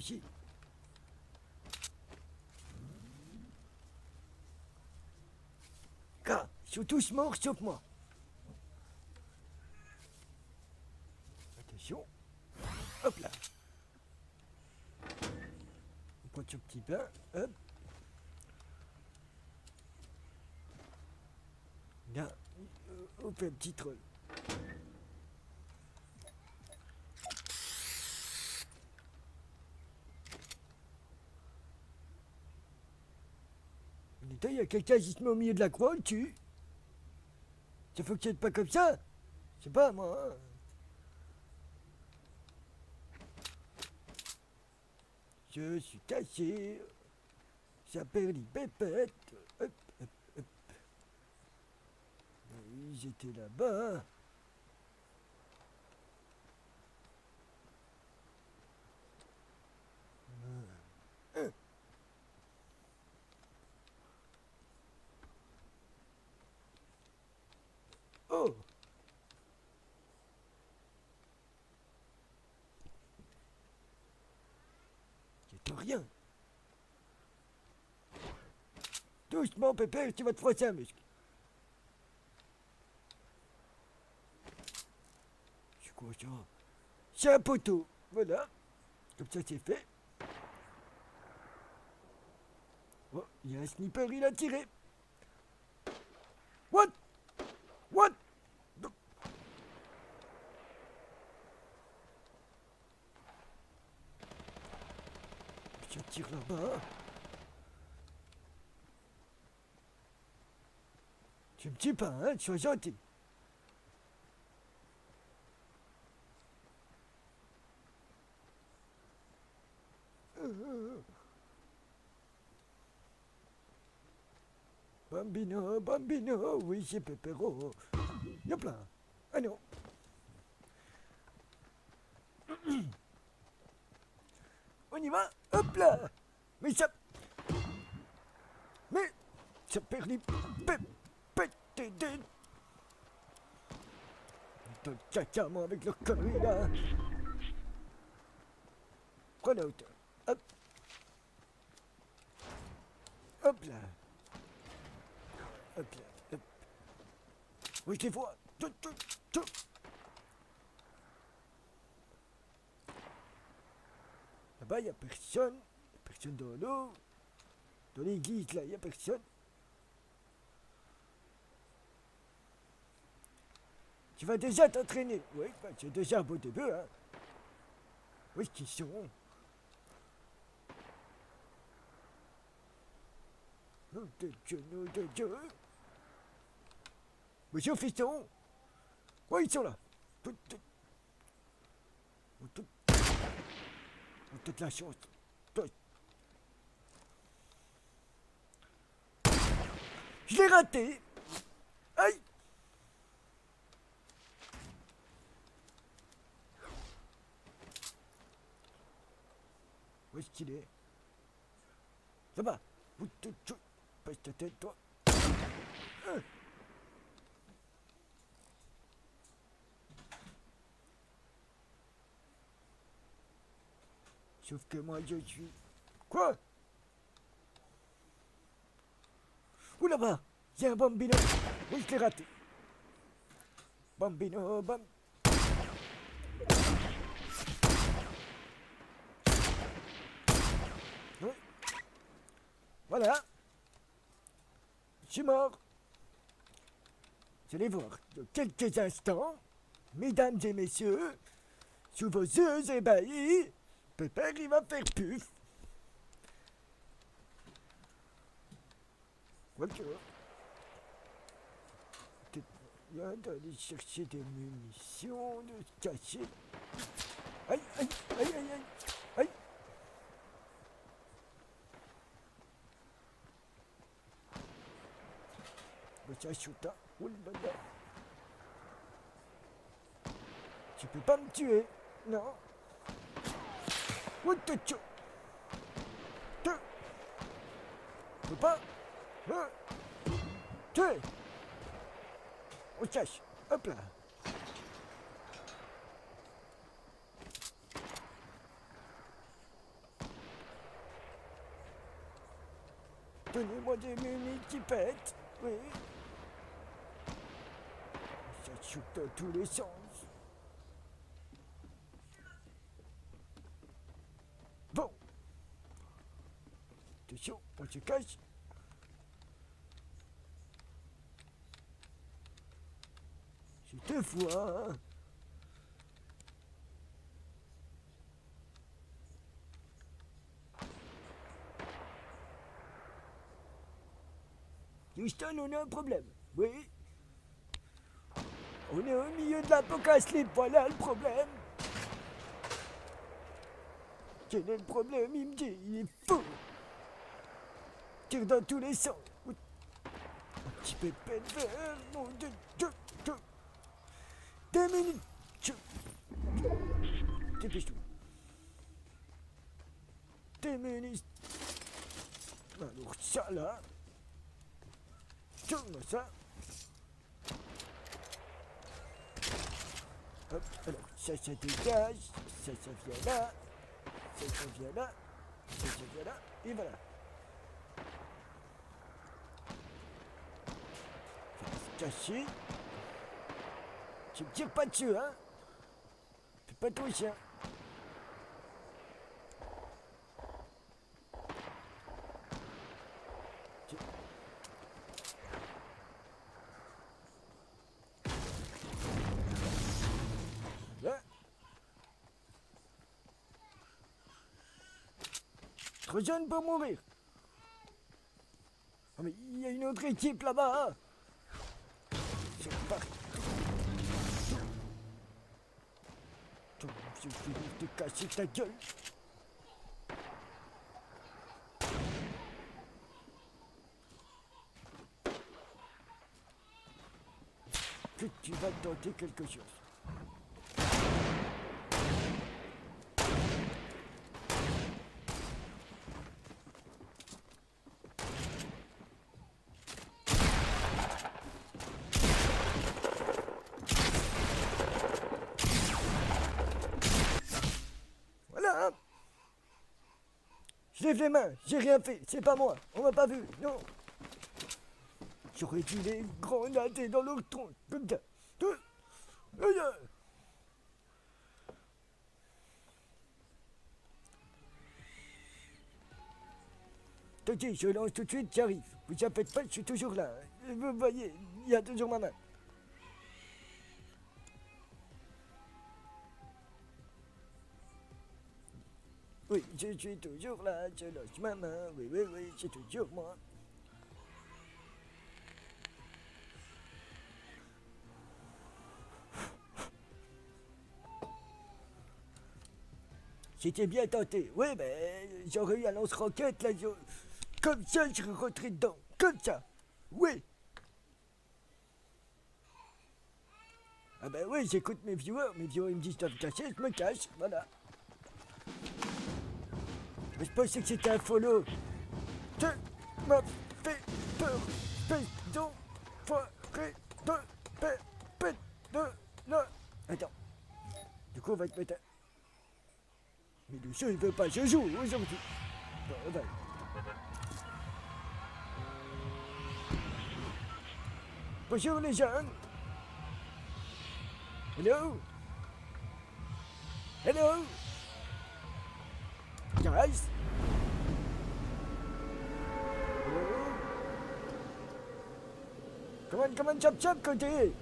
[SPEAKER 6] aussi. Gars, ils sont tous morts sauf moi. Attention. Hop là. On prend ce petit pain. Hop. Là, on fait un petit troll. Il y a quelqu'un qui se met au milieu de la croix, on le tue. Ça fonctionne pas comme ça. Je sais pas, moi. Hein. Je suis caché. Ça perd les pépettes. Hop, hop, hop. Ils étaient là-bas. Oh! C'est rien. Doucement, Pépère, tu vas te froisser un muscle. C'est quoi ça? C'est un poteau. Voilà. Comme ça, c'est fait. Oh, il y a un sniper, il a tiré. What? What? Je tire là-bas. Tu me tues pas, hein? Sois gentil. Bambino, bambino, oui, c'est Pépéro. Yop là. Ah non. On y va. Hop là. Mais ça... Mais... Ça perd les... Dans le caca, moi, avec leur connerie, là. Prends la hauteur. Hop. Hop là. Hop là. Hop. Oui, je les vois. Tout. Là-bas, il n'y a personne. Personne dans l'eau. Dans l'église, là, il n'y a personne. Tu vas déjà t'entraîner. Oui, bah, c'est déjà un beau début, hein. Où est-ce qu'ils sont? Nom de Dieu, nom de Dieu. Bonjour, fiston. Oui, ils sont là. Toute la chance. Je l'ai raté. Aïe. Où est-ce qu'il est? Ça va. Passe ta tête, toi. Sauf que moi, je suis... Quoi? Où là-bas? Il y a un bambino. Oui, je l'ai raté. Bambino, Oui. Voilà. Je suis mort. Vous allez voir, dans quelques instants, mesdames et messieurs, sous vos yeux ébahis, Pépère, il va faire puf. Ok. Peut-être bien d'aller chercher des munitions, de se cacher. Aïe, aïe, aïe, aïe, aïe, aïe. Bah, ça shoot, hein. Oh là là. Tu peux pas me tuer, non. What the chou. Tu peux pas. Tuer. On cache. Hop là. Donnez-moi des munis qui pètent. Oui. Ça shoot dans tous les sens. Bon. Attention, on se cache. C'est 2 fois. Hein. Houston, on a un problème. Oui. On est au milieu de la Pocaslip, voilà le problème. Quel est le problème? Il me dit, il est fou. Tire dans tous les sens. Un petit peu de peine vert, nom de Dieu. 2 minutes. Dépêche-toi. 2 minutes. Alors ça là. Tourne ça. Hop, alors ça dégage, ça vient là, ça vient là, ça vient là, et voilà. Ça va se cacher. Tu me tires pas dessus, hein. Fais pas ton chien. Trop jeune pour mourir. Oh mais il y a une autre équipe là-bas. Hein. C'est parti. Je vais te casser ta gueule. Que tu vas tenter quelque chose. Je lève les mains, j'ai rien fait, c'est pas moi, on m'a pas vu, non. J'aurais dû les grenader dans leur tronc, comme ça. Attendez, je lance tout de suite, j'arrive. Vous en faites pas, je suis toujours là. Vous voyez, il y a toujours ma main. Oui, je suis toujours là, je lâche ma main, oui, c'est toujours moi. C'était bien tenté, oui, mais j'aurais eu un lance-roquette, là, comme ça, je serais rentré dedans, comme ça, oui. Ah ben oui, j'écoute mes viewers ils me disent de me cacher, je me cache, voilà. Je pensais que c'était un follow. Tu m'as fait peur, espèce d'enfoiré de pépette de la... Attends. Du coup, on va te mettre un... Mais le jeu, il veut pas, je joue aujourd'hui. Bon, va. Bonjour les jeunes. Hello. Hello. Guys. Come on, chop, côté.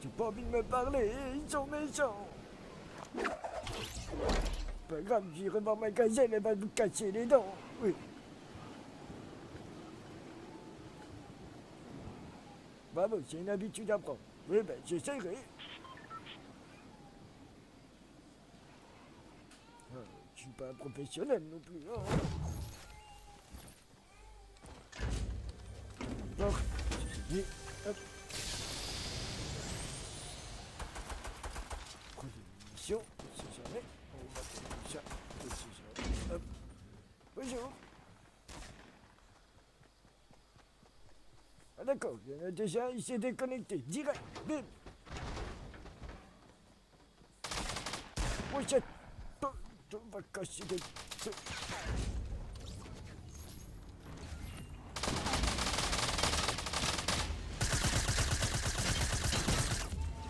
[SPEAKER 6] J'ai pas envie de me parler, ils sont méchants. Pas grave, j'irai voir ma gazelle, elle va vous casser les dents, oui. Bravo, c'est une habitude à prendre. Oui, ben, j'essaierai. Je suis pas un professionnel non plus. Hein. Bon, ceci dit, hop. Troisième mission, on sait jamais. On va faire ça, on sait jamais. Hop. Bonjour. Ah d'accord, il y en a déjà, il s'est déconnecté. Direct, bim. Oh shit. On va casser des feu.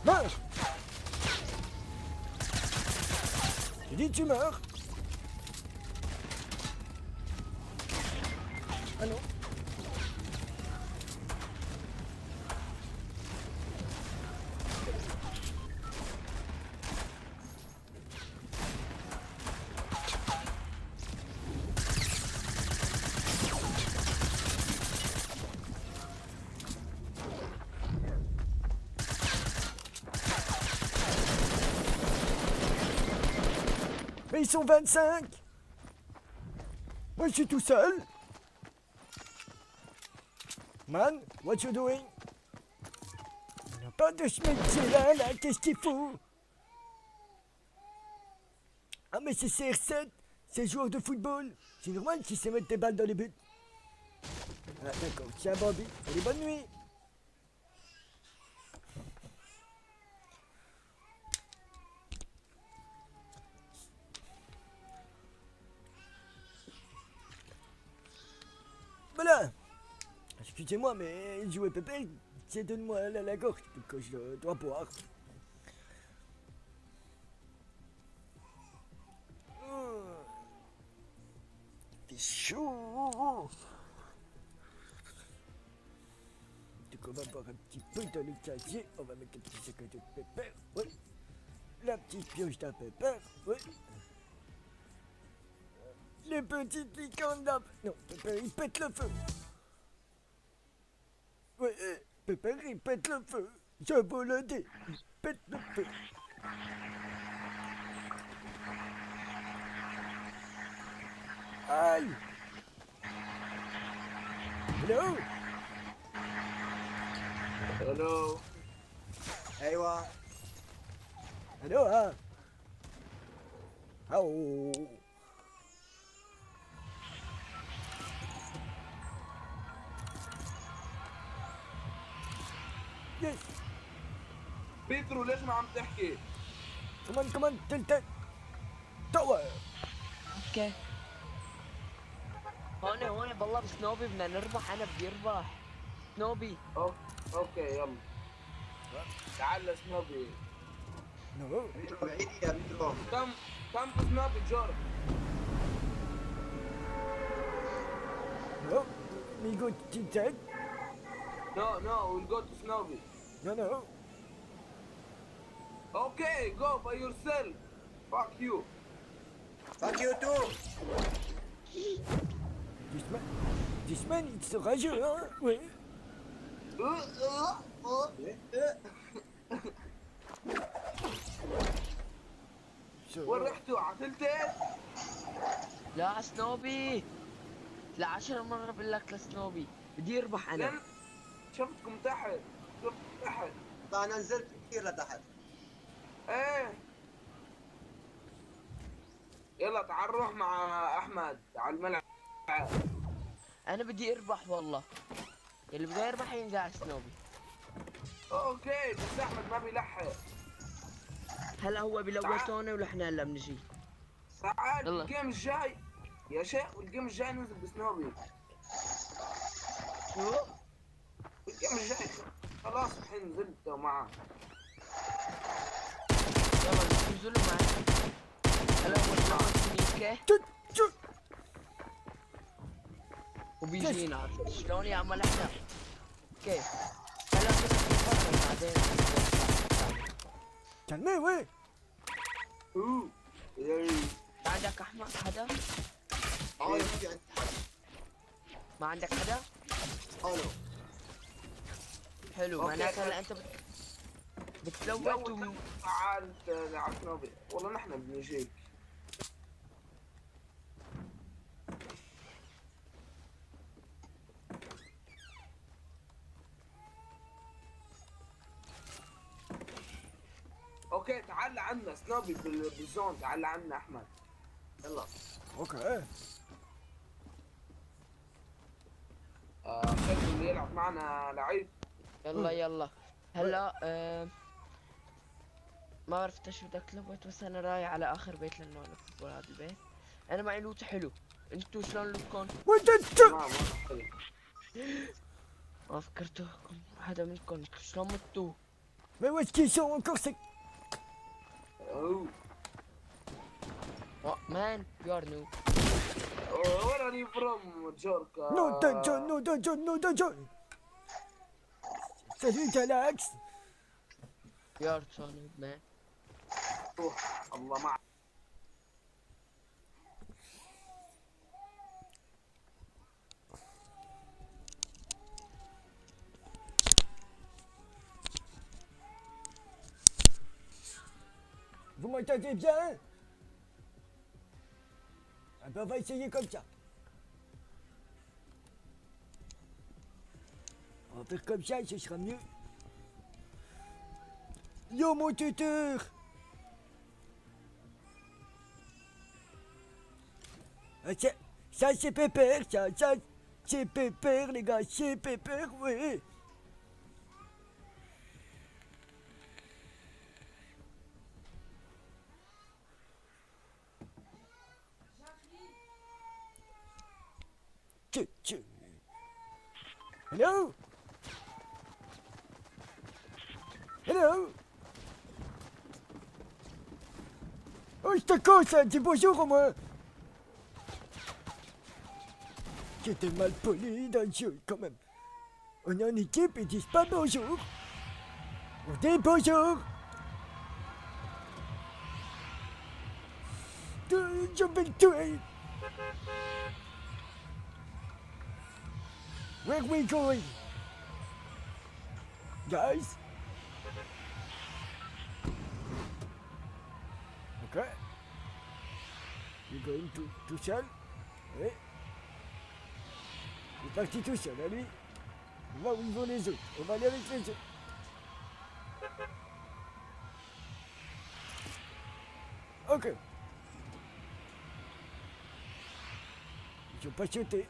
[SPEAKER 6] Meurs! J'ai dit tu meurs! Ah non! Mais ils sont 25! Moi je suis tout seul! Man, what you doing? Il n'y a pas de ce métier là, qu'est-ce qu'il faut? Ah mais c'est CR7, c'est joueur de football. C'est normal qu'il sait mettre des balles dans les buts. Ah d'accord, tiens Bobby, allez bonne nuit. Voilà. Excusez-moi, mais jouer Pépé, c'est donne-moi la gorge que je dois boire. C'est chaud. Donc on va boire un petit peu dans le casier. On va mettre un petit sac de pépère. Oui. La petite pioche d'un pépère. Oui. Les petites licornes d'un... Non, Pépère, il pète le feu. Oui, Pépère, il pète le feu. Je vous le dis, il pète le feu. Aïe. Hello.
[SPEAKER 7] Hello.
[SPEAKER 8] ايوه
[SPEAKER 6] Hello, hein. Oh. Yes.
[SPEAKER 7] بيترو ليش ما عم تحكي؟
[SPEAKER 6] Come on, Tilted. Tower.
[SPEAKER 9] اوكي هون بالله بسنوبي بدنا نربح، انا بدي اربح سنوبي.
[SPEAKER 7] اوكي يلا تعال لسنوبي.
[SPEAKER 6] No.
[SPEAKER 8] بيترو بعيد يا بيترو.
[SPEAKER 7] كم سنوبي جور؟
[SPEAKER 6] No. We go Tilted.
[SPEAKER 7] No, we'll go to Snowy.
[SPEAKER 6] No.
[SPEAKER 7] Okay, go by yourself. Fuck you.
[SPEAKER 8] Fuck you too.
[SPEAKER 6] This man, it's rageux, hein. Oui.
[SPEAKER 7] وين رحتوا عتلتين؟
[SPEAKER 9] لا سنوبي، لا 10 مرة بقول لك لسنوبي بدي اربح انا.
[SPEAKER 7] لأن شفتكم تحت. تحت.
[SPEAKER 8] انا نزلت كثير لتحت.
[SPEAKER 7] ايه يلا تعال نروح مع احمد على الملعب.
[SPEAKER 9] انا بدي اربح والله، اللي بده يربح ينزل على سنوبي.
[SPEAKER 7] اوكي بس احمد ما بيلحق.
[SPEAKER 9] هلا هو بلوتونا ونحن هلا بنجي.
[SPEAKER 7] تعال
[SPEAKER 9] يلا.
[SPEAKER 7] الجيم الجاي يا شيخ، الجيم الجاي ننزل بسنوبي.
[SPEAKER 9] شو؟
[SPEAKER 7] الجيم الجاي خلاص الحين نزلت معه.
[SPEAKER 9] يلا ننزلوا معك. هلا هو سنوبي
[SPEAKER 6] شو.
[SPEAKER 9] وبيجينا عرفت شلون يا عم احنا. اوكي هلا بدنا نتفرج بعدين.
[SPEAKER 6] Calmez, ouais.
[SPEAKER 9] عندك احمد حدا؟
[SPEAKER 8] اه ما في عندي حد.
[SPEAKER 9] ما عندك حدا؟
[SPEAKER 8] اه نو.
[SPEAKER 9] حلو
[SPEAKER 7] أوكي.
[SPEAKER 9] معناتها هلا انت بتلوت
[SPEAKER 7] تعال على سنوبي والله نحن بنجيك. اوكي تعال لعنا سنوبي بالزون، تعال لعنا احمد.
[SPEAKER 8] يلا.
[SPEAKER 6] Ok.
[SPEAKER 7] شكل اللي يلعب معنا لعيب.
[SPEAKER 9] يلا هلا ما عرفت شو بدك تلوت، بس انا رايح على اخر بيت لانه انا بفوت هذا البيت. انا معي لوت حلو. انتو شلون لوتكم؟
[SPEAKER 7] ما حلو.
[SPEAKER 9] ما فكرتكم حدا منكم شلون متوا؟
[SPEAKER 6] Mais où est-ce qu'ils sont encore ces...
[SPEAKER 7] أوه.
[SPEAKER 9] Oh man, you are new.
[SPEAKER 7] Where are you from, Jorka?
[SPEAKER 6] Non, Dungeon, non, Dungeon, non, Dungeon. Salut, Galax.
[SPEAKER 9] You are so new man.
[SPEAKER 7] الله معك.
[SPEAKER 6] Vous m'entendez bien? Ah ben on va essayer comme ça. On va faire comme ça et ce sera mieux. Yo mon tuteur! Ah, ça c'est pépère, ça c'est pépère les gars, c'est pépère, oui. Hello? Hello? Oh, je te con, ça, dis bonjour au moins. J'étais mal poli dans le jeu, quand même. On est en équipe, ils disent pas bonjour. On dit bonjour. Je vais le tuer. Where we going? Guys? Okay. You're going tout seul? Oui. Il est parti tout seul, hein, lui. On va où ils vont les autres. On va aller avec les autres. Ok. Ils ont pas sauté.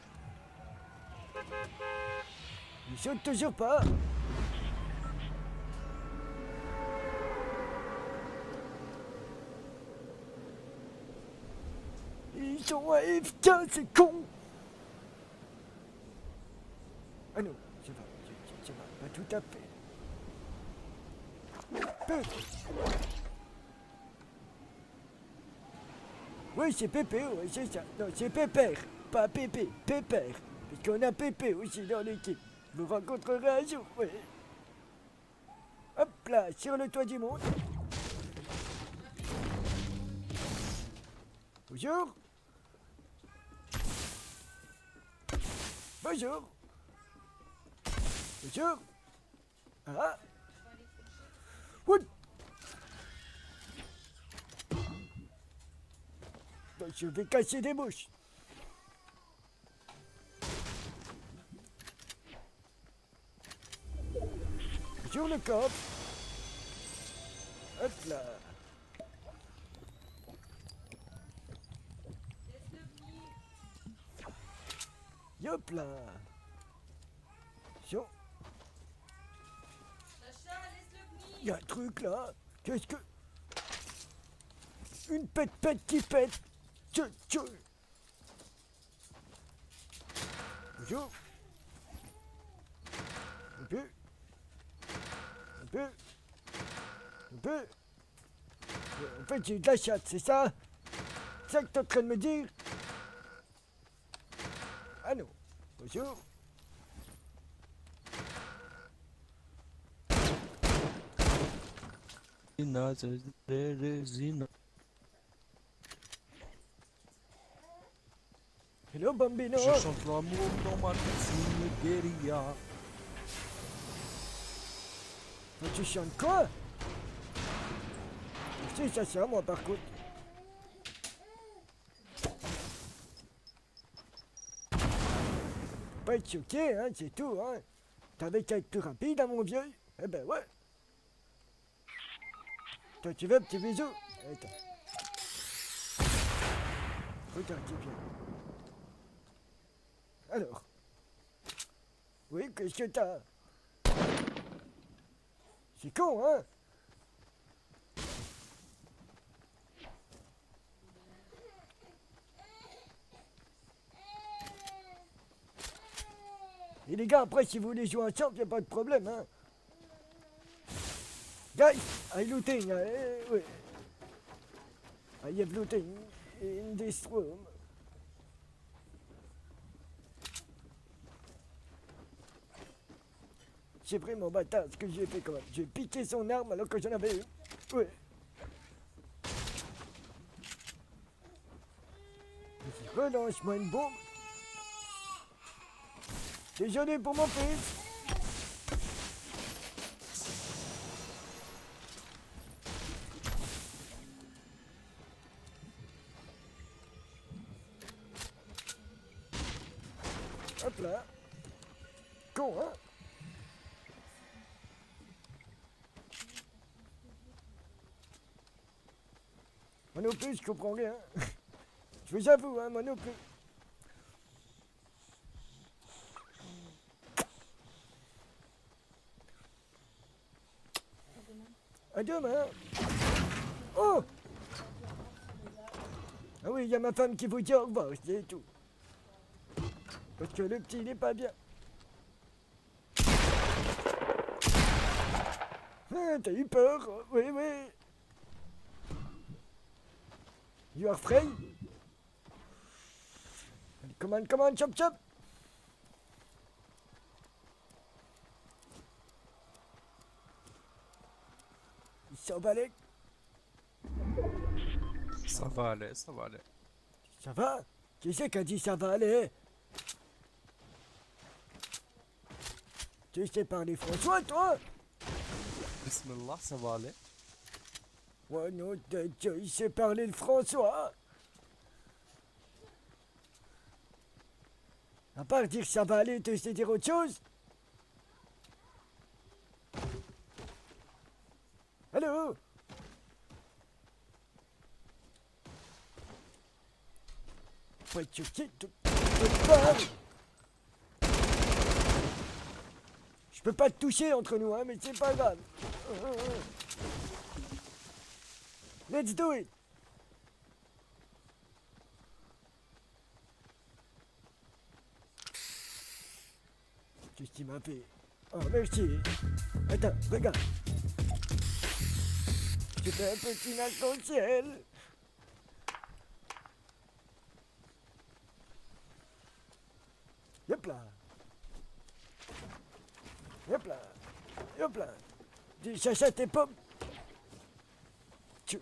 [SPEAKER 6] Ils sautent toujours pas. Ils sont AFK, c'est con. Ah non, ça va, pas tout à fait. Oui, c'est Pépé, oui, c'est ça. Non, c'est Pépère, pas Pépé, Pépère. Parce qu'on a Pépé aussi dans l'équipe. Vous rencontrerez un jour, oui. Hop là, sur le toit du monde. Bonjour. Bonjour. Bonjour. Ah. What? Donc, je vais casser des mouches. Bonjour le cop. Hop là. Hop là. Attention. Il y a un truc là. Qu'est-ce que... Une pète qui pète. Bonjour. Un peu. En fait, j'ai eu de la chatte, c'est ça? C'est ça que t'es en train de me dire? Ah non. Bonjour. Hello, Bambino.
[SPEAKER 1] Je chante l'amour dans ma piscine guérilla.
[SPEAKER 6] Mais tu chantes quoi? Si, ça, moi, par contre. Faut pas être choqué, hein, c'est tout, hein. T'avais qu'à être plus rapide, hein, mon vieux? Eh ben, ouais. Toi, tu veux un petit bisou? Attends. Regarde, c'est bien. Alors. Oui, qu'est-ce que t'as? C'est con, hein? les gars, après, si vous voulez jouer ensemble, y a pas de problème, hein. Guys, I looting, oui. I have looting in this room. C'est vraiment bâtard ce que j'ai fait quand même. J'ai piqué son arme alors que j'en avais une. Oui. Vas-y, relance-moi une bombe. Désolé pour mon fils. Hop là. Con, hein? Moi non plus, je comprends rien. Je vous avoue, hein, moi non plus. À demain. Oh! Ah oui, il y a ma femme qui vous dit au revoir, c'est tout. Parce que le petit, il est pas bien. Ah, t'as eu peur? Oui, oui. You are afraid? Allez, commande, chop, chop. Il s'en va aller.
[SPEAKER 10] Ça va aller, ça va aller.
[SPEAKER 6] Ça va? Qui c'est qui a dit ça va aller? Tu sais parler François, toi?
[SPEAKER 10] Bismillah, ça va aller.
[SPEAKER 6] Ouais, non, il sait parler le François. À part dire que ça va aller, tu sais dire autre chose? Allô? Ouais, tu sais, tu parles. Je peux pas te toucher entre nous, hein, mais c'est pas grave. Let's do it. Qu'est-ce qu'il m'a fait? Oh, merci. Attends, regarde. Tu fais un petit arc-en-ciel. Hop là. Hop là. Hop là. Tu cherches tes pommes. Tu...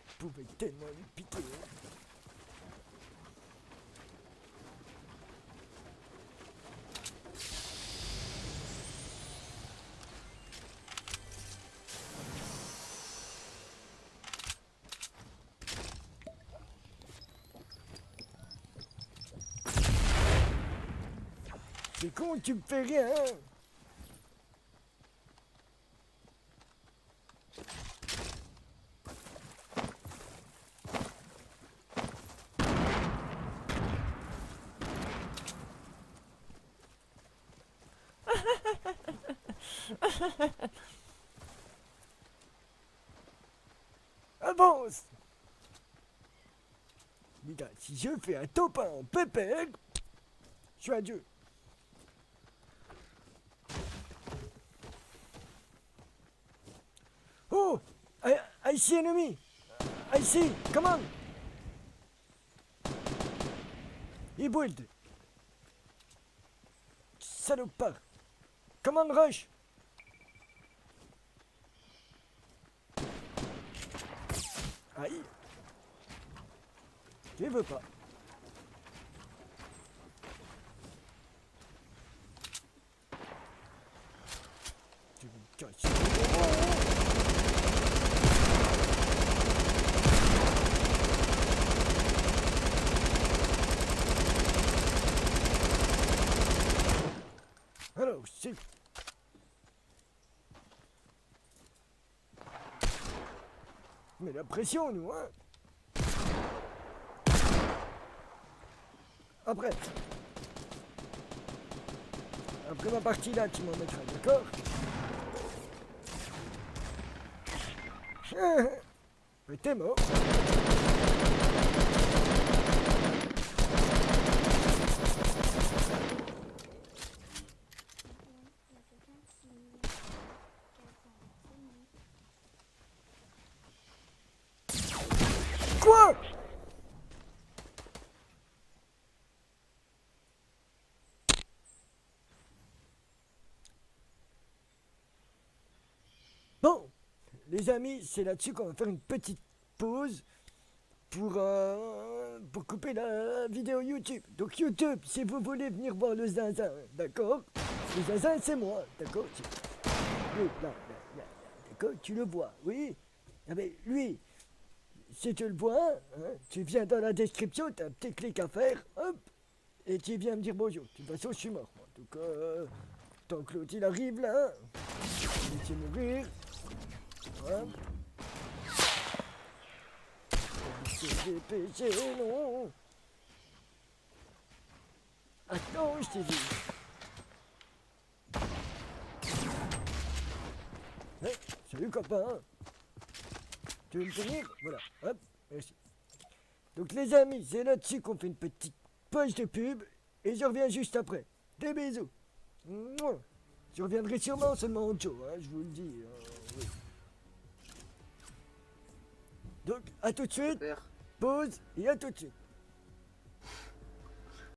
[SPEAKER 6] Je pouvais tellement lui piquer. C'est con, tu me fais rien. Avance. Putain, si je fais un top 1 en pépère, je suis un dieu. Oh, I see enemy. I see. Come on. He build. Salopard. Come on, rush. Aïe. Tu veux pas. Tu me casses. Alors, c'est... Mais la pression, nous, hein. Après. Après ma partie là, tu m'en mettras, d'accord? Mais t'es mort. Quoi? Bon, les amis, c'est là-dessus qu'on va faire une petite pause pour couper la vidéo YouTube. Donc YouTube, si vous voulez venir voir le zinzin, d'accord? Le zinzin, c'est moi, d'accord? Oui, là, d'accord? Tu le vois, oui? Ah ben, lui, si tu le vois, hein, tu viens dans la description, t'as un petit clic à faire, hop, et tu viens me dire bonjour. De toute façon, je suis mort, moi. Donc, tant que l'autre il arrive là, laissez mourir. Hop. C'est dépêché, non. Attends, je t'ai dit. Hey, salut copain. Tu veux me tenir? Voilà, hop, merci. Donc les amis, c'est là-dessus qu'on fait une petite pause de pub et je reviens juste après. Des bisous. Mouah. Je reviendrai sûrement seulement en show, hein, je vous le dis. Oui. Donc à tout de suite,
[SPEAKER 8] Père.
[SPEAKER 6] pause et à tout de suite.